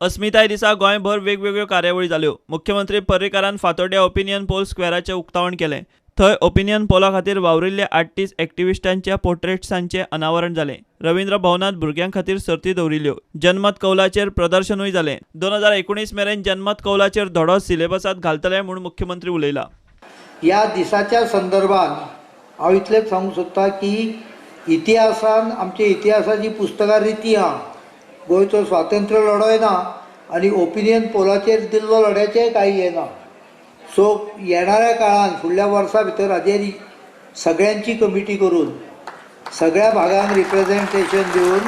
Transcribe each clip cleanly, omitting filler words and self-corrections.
अस्मिताय दिसा गोंयभर वेगवेगळ्यो कार्यावळी जाल्यो। मुख्यमंत्री पर्रीकारान फातोड्ड्या ओपिनियन पोल स्क्वेअराचें उक्तावण केलें। थंय ओपिनियन पोला खातीर वावरिल्ल्या 38 एक्टिव्हिस्टांच्या पोर्ट्रेट्सांचें अनावरण जालें। रवींद्र भवनांत भुरग्यां खातीर सर्ती दवरिल्ल्यो। जनमत कौलाचेर प्रदर्शनूय जालें। 2019 मेरेन जनमत कौलाचेर धडो सिलेबसांत घालतले म्हूण मुख्यमंत्री उलयला। ह्या दिसाच्या संदर्भात हांव इतलेंच सांगूंक सोदतां की इतिहासान आमच्या इतिहासाची पुस्तकां रिती आहा। गोंयचो स्वातंत्र्य लढोय ना आनी ओपिनियन पोलाचेर दिल्लो लढ्याचेंय कांय हें ना। सो येणाऱ्या काळान फुडल्या वर्सा भितर हाजेर सगळ्यांची कमिटी करून सगळ्या भागांक रिप्रेझेंटेशन दिवन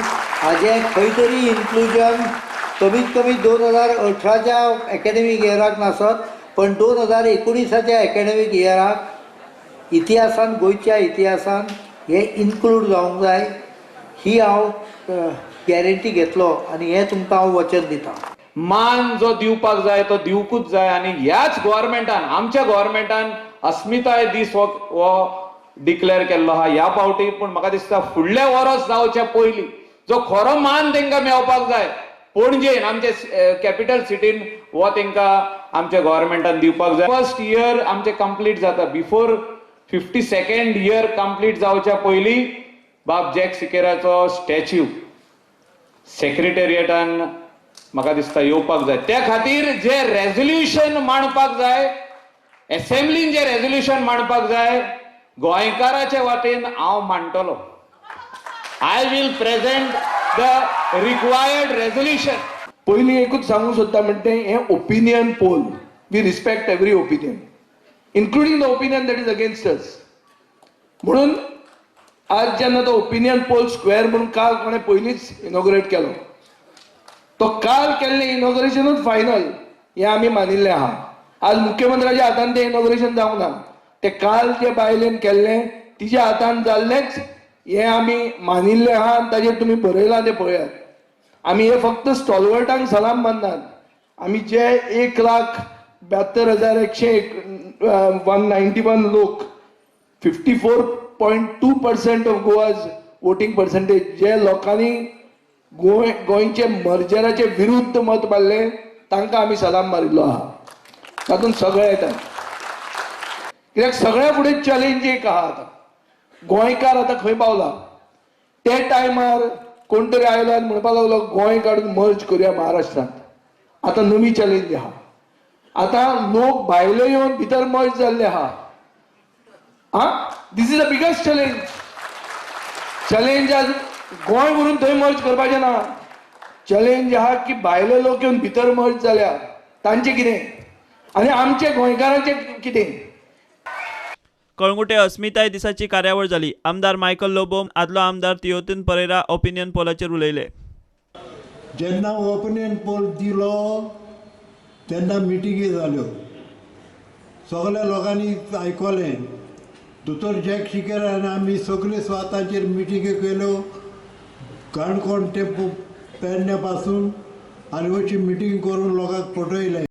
हाजें खंय तरी इन्क्लुजन कमीत कमी 2018च्या एकाडेमीक इयराक नासत पण 2019च्या एकाडेमीक इयराक इतिहासान गोंयच्या इतिहासान हे इन्क्लूड जावंक जाय ही हांव गॅरंटी घेतलो आनी हें तुमकां हांव वचन दितां। मान जो दिवपाक जाय तो दिवकूच जाय आनी ह्याच गव्हर्मेंटान आमच्या गव्हर्मेंटान अस्मिताय दीस हो डिक्लेअर केल्लो आहा ह्या फावटी। पूण म्हाका दिसता फुडले वर्स जावच्या पयलीं जो खरो मान तांकां मेळपाक जाय पणजेन आमचे कॅपिटल सिटीन हो तांकां आमच्या गव्हर्मेंटान दिवपाक जाय। फर्स्ट इयर आमचे कंप्लीट जाता बिफोर 52nd इयर कंप्लीट जावच्या पयलीं बाब जॅक सिकेराचो स्टॅच्यू सेक्रेटेरिएटान म्हाका दिसता येवपाक जाय। त्या खातीर जे रेझोल्युशन मांडपाक जाय असेंब्लीन जे रेझोल्युशन मांडपाक जाय गोंयकाराच्या वाटेन हांव मांडटलो। I will present the required resolution. पयलीं एकूच सांगूंक सोदता म्हणटे हे opinion poll we respect every opinion including the opinion that is against us. म्हणून आज जेन्ना तो ओपिनियन पोल स्क्वेअर म्हणून काल कोणें पयलींच इनॉग्रेट केलो तो काल केल्लें इनॉग्रेशनूच फायनल हें आमी मानिल्लें आहा। आज मुख्यमंत्र्याच्या हातान तें इनॉग्रेशन जावंक ना तें काल जे बायलेन केल्लें तिच्या हातान जाल्लेंच हें आमी मानिल्लें आहा आनी ताजेर तुमी बरयलां तें पळयात। आमी हे फक्त स्टॉलवर्टांक सलाम माननात आमी जे 1,72,191 लोक 54.2% ऑफ गोवाज वोटींग पर्सेंटेज जे लोकांनी गोंयचे मर्जराचे विरुद्ध मत मारले तांकां आमी सलाम मारिल्लो आहा। तातूंत सगळे येतात कित्याक सगळ्या फुडें चॅलेंज एक आहा। आतां गोंयकार आतां खंय पावला ते टायमार कोण तरी आयलो आनी म्हणपाक लागलो गोंय काडून मर्ज करुया महाराष्ट्रांत। आतां नवी चॅलेंज आहा। आतां लोक भायले येवन भितर मर्ज जाल्ले आहा। This is the biggest challenge. Challenge आज गोंय व्हरून थंय मर्ज करपाचें ना। चॅलेंज आहा की भायले लोक येवन भितर मर्ज जाल्या तांचें कितें आनी आमचे गोंयकारांचें कितें। कळंगुटे अस्मिताय दिसाची कार्यावळ जाली। आमदार मायकल लोबो आदलो आमदार तियोतीन परेरा ओपिनियन पोलाचेर उलयले। जेन्ना ओपिनियन पोल दिलो तेन्ना मिटिंगी जाल्यो सगळ्या लोकांनी आयकलें। दोतोर जॅक शिकेरान आमी सगळे स्वाताचेर मिटिंगी केल्यो काणकोण ते पेडण्या पासून आनी अशी मिटींग करून लोकांक पटयलें।